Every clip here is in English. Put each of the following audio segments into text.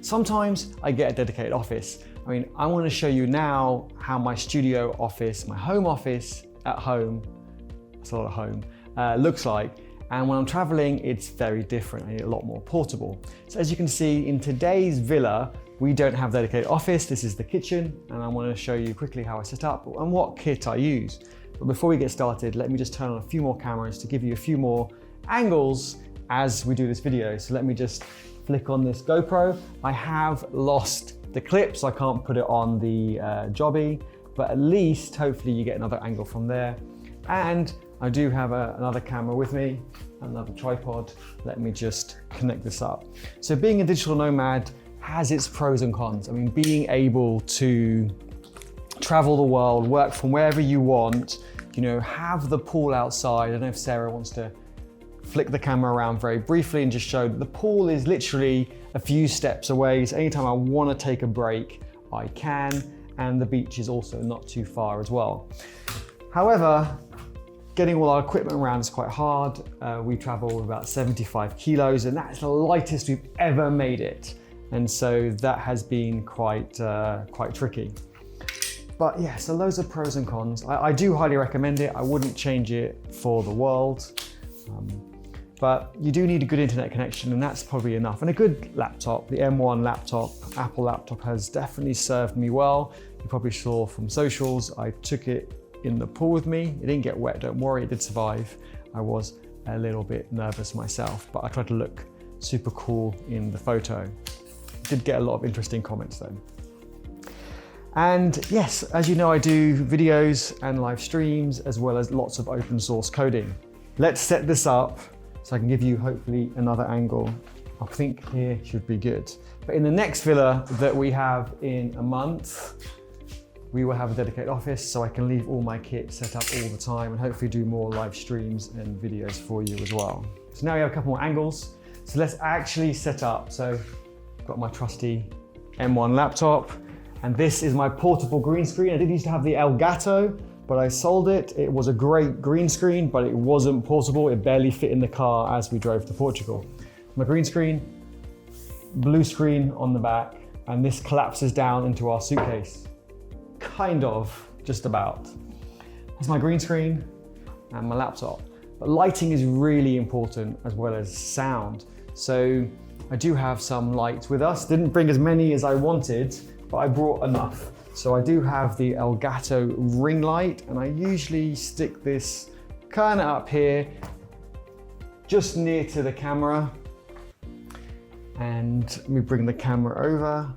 Sometimes I get a dedicated office. I mean, I want to show you now how my studio office, my home office at home, it's a lot of home, looks like. And when I'm traveling, it's very different. I need a lot more portable. So as you can see, in today's villa, we don't have a dedicated office. This is the kitchen, and I want to show you quickly how I set up and what kit I use. But before we get started, let me just turn on a few more cameras to give you a few more angles as we do this video. So let me just flick on this GoPro. I have lost the clip, so I can't put it on the jobby, but at least hopefully you get another angle from there. And I do have another camera with me, another tripod. Let me just connect this up. So being a digital nomad has its pros and cons. I mean, being able to travel the world, work from wherever you want, you know, have the pool outside. I don't know if Sarah wants to flick the camera around very briefly and just show that the pool is literally a few steps away. So anytime I want to take a break, I can. And the beach is also not too far as well. However, getting all our equipment around is quite hard. We travel with about 75 kilos, and that's the lightest we've ever made it. And so that has been quite tricky. But yeah, so loads of pros and cons. I do highly recommend it. I wouldn't change it for the world. But you do need a good internet connection, and that's probably enough. And a good laptop, the M1 laptop, Apple laptop, has definitely served me well. You probably saw from socials, I took it in the pool with me. It didn't get wet, don't worry, it did survive. I was a little bit nervous myself, but I tried to look super cool in the photo. Did get a lot of interesting comments though. And yes, as you know, I do videos and live streams, as well as lots of open source coding. Let's set this up so I can give you hopefully another angle. I think here should be good. But in the next villa that we have in a month, we will have a dedicated office, so I can leave all my kit set up all the time and hopefully do more live streams and videos for you as well. So now we have a couple more angles. So let's actually set up. So I've got my trusty M1 laptop, and this is my portable green screen. I did used to have the Elgato, but I sold it. It was a great green screen, but it wasn't portable. It barely fit in the car as we drove to Portugal. My green screen, blue screen on the back, and this collapses down into our suitcase. Kind of, just about. That's my green screen and my laptop. But lighting is really important, as well as sound. So I do have some lights with us. Didn't bring as many as I wanted, but I brought enough. So I do have the Elgato ring light, and I usually stick this kind of up here, just near to the camera. And let me bring the camera over.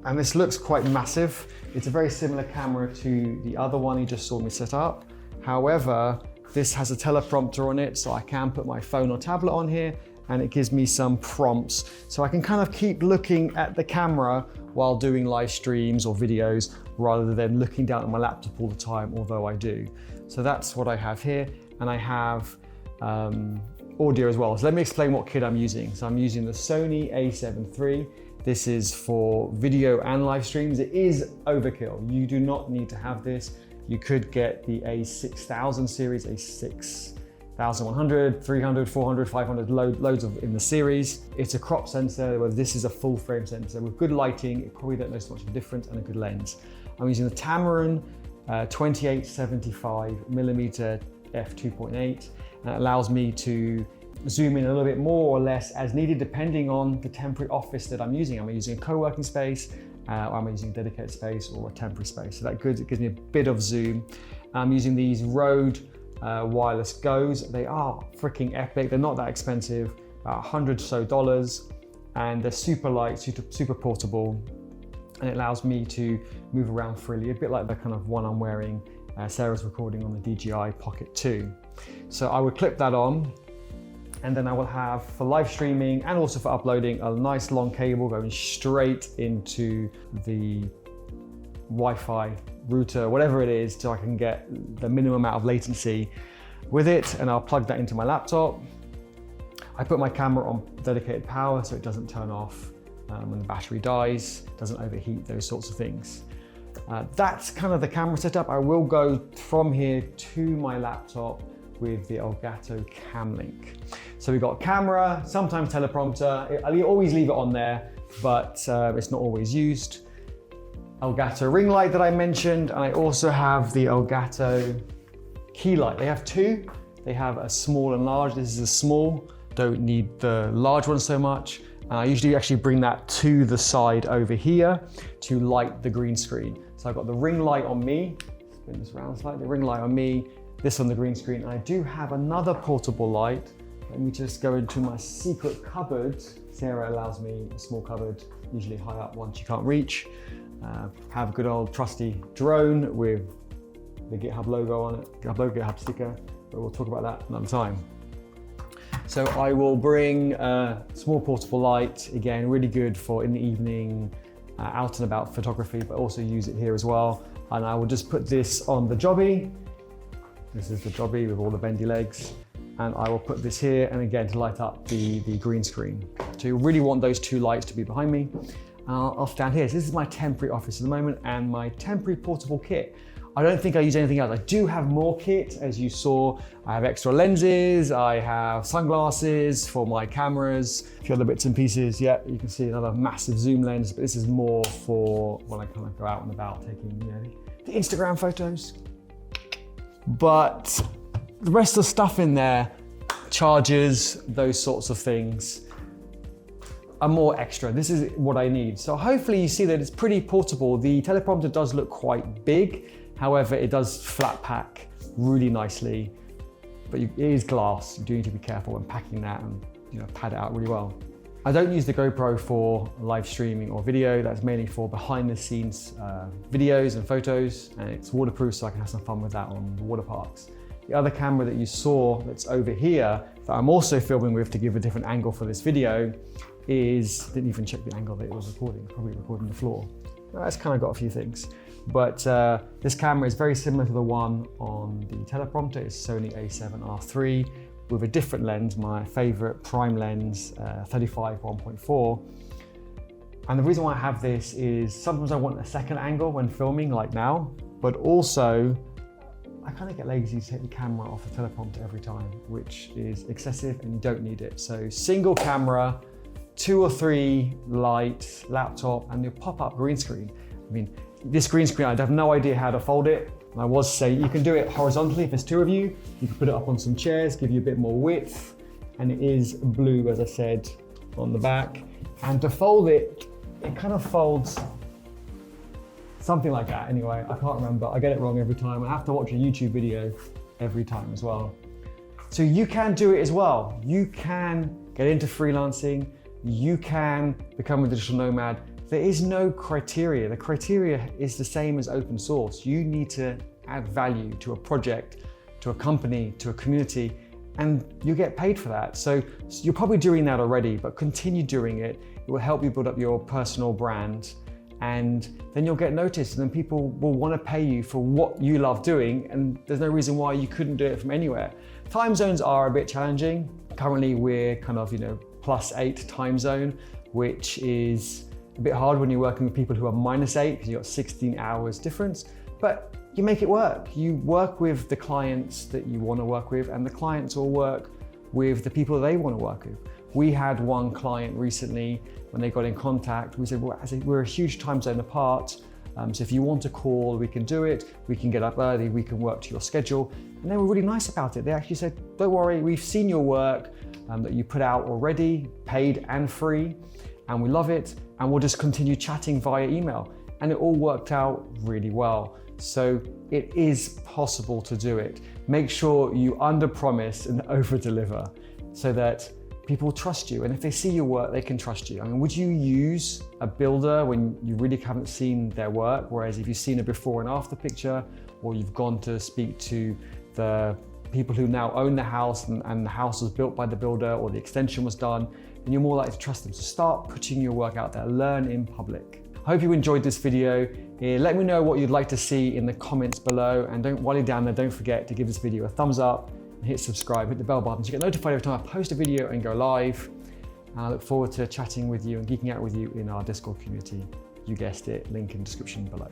And this looks quite massive. It's a very similar camera to the other one you just saw me set up. However, this has a teleprompter on it, so I can put my phone or tablet on here, and it gives me some prompts. So I can kind of keep looking at the camera while doing live streams or videos, rather than looking down at my laptop all the time, although I do. So that's what I have here. And I have audio as well. So let me explain what kit I'm using. So I'm using the Sony a7 III. This is for video and live streams. It is overkill. You do not need to have this. You could get the A6000 series, A6100, 300, 400, 500, loads of in the series. It's a crop sensor, where this is a full frame sensor. With good lighting, it probably don't know so much of a difference, and a good lens. I'm using the Tamron 2875mm f2.8, and it allows me to zoom in a little bit more or less as needed, depending on the temporary office that I'm using. Am I using a co-working space, or am I using a dedicated space or a temporary space? So that gives me a bit of zoom. I'm using these Rode wireless Go's. They are freaking epic. They're not that expensive, about $100 or so, and they're super light, super portable, and it allows me to move around freely, a bit like the kind of one I'm wearing. Sarah's recording on the DJI Pocket 2. So I would clip that on, and then I will have, for live streaming and also for uploading, a nice long cable going straight into the Wi-Fi router, whatever it is, so I can get the minimum amount of latency with it, and I'll plug that into my laptop. I put my camera on dedicated power so it doesn't turn off when the battery dies, doesn't overheat, those sorts of things. That's kind of the camera setup. I will go from here to my laptop with the Elgato Cam Link. So we've got camera, sometimes teleprompter. I always leave it on there but it's not always used. Elgato ring light that I mentioned, and I also have the Elgato key light. They have two. They have a small and large. This is a small, don't need the large one so much. I usually actually bring that to the side over here to light the green screen. So I've got the ring light on me, spin this around slightly, the ring light on me, this on the green screen. And I do have another portable light. Let me just go into my secret cupboard. Sarah allows me a small cupboard, usually high up once you can't reach. Have a good old trusty drone with the GitHub logo on it, GitHub sticker, but we'll talk about that another time. So I will bring a small portable light, again, really good for in the evening, out and about photography, but also use it here as well. And I will just put this on the jobby. This is the jobby with all the bendy legs. And I will put this here, and again, to light up the green screen. So you really want those two lights to be behind me. I'll stand here. So this is my temporary office at the moment and my temporary portable kit. I don't think I use anything else. I do have more kit, as you saw. I have extra lenses, I have sunglasses for my cameras, a few other bits and pieces. Yeah, you can see another massive zoom lens, but this is more for when I kind of go out and about taking, you know, the Instagram photos. But the rest of the stuff in there, chargers, those sorts of things, are more extra. This is what I need. So hopefully you see that it's pretty portable. The teleprompter does look quite big. However, it does flat pack really nicely, but it is glass. You do need to be careful when packing that and, you know, pad it out really well. I don't use the GoPro for live streaming or video. That's mainly for behind the scenes videos and photos, and it's waterproof so I can have some fun with that on the water parks. The other camera that you saw that's over here that I'm also filming with to give a different angle for this video is, didn't even check the angle that it was recording, probably recording the floor. That's kind of got a few things. But this camera is very similar to the one on the teleprompter. It's Sony a7R III with a different lens, my favorite prime lens, 35 1.4. And the reason why I have this is sometimes I want a second angle when filming, like now, but also I kind of get lazy to take the camera off the teleprompter every time, which is excessive and you don't need it. So single camera, 2 or 3 lights, laptop, and your pop-up green screen. I mean, this green screen, I'd have no idea how to fold it. And I was saying you can do it horizontally if there's 2 of you. You can put it up on some chairs, give you a bit more width. And it is blue, as I said, on the back. And to fold it, it kind of folds something like that. Anyway, I can't remember. I get it wrong every time. I have to watch a YouTube video every time as well. So you can do it as well. You can get into freelancing. You can become a digital nomad. There is no criteria. The criteria is the same as open source. You need to add value to a project, to a company, to a community, and you get paid for that. So you're probably doing that already, but continue doing it. It will help you build up your personal brand, and then you'll get noticed, and then people will want to pay you for what you love doing, and there's no reason why you couldn't do it from anywhere. Time zones are a bit challenging. Currently we're kind of, +8 time zone, which is a bit hard when you're working with people who are -8 because you've got 16 hours difference, but you make it work. You work with the clients that you want to work with, and the clients will work with the people they want to work with. We had one client recently, when they got in contact, we said, well, we're a huge time zone apart, so if you want to call, we can do it. We can get up early, we can work to your schedule. And they were really nice about it. They actually said, don't worry, we've seen your work that you put out already, paid and free, and we love it. And we'll just continue chatting via email. And it all worked out really well. So it is possible to do it. Make sure you under-promise and over-deliver so that people trust you. And if they see your work, they can trust you. I mean, would you use a builder when you really haven't seen their work? Whereas if you've seen a before and after picture, or you've gone to speak to the people who now own the house and the house was built by the builder or the extension was done, then you're more likely to trust them. So start putting your work out there, learn in public. I hope you enjoyed this video. Let me know what you'd like to see in the comments below, and while you're down there, don't forget to give this video a thumbs up and hit subscribe, hit the bell button so you get notified every time I post a video and go live. And I look forward to chatting with you and geeking out with you in our Discord community. You guessed it, link in the description below.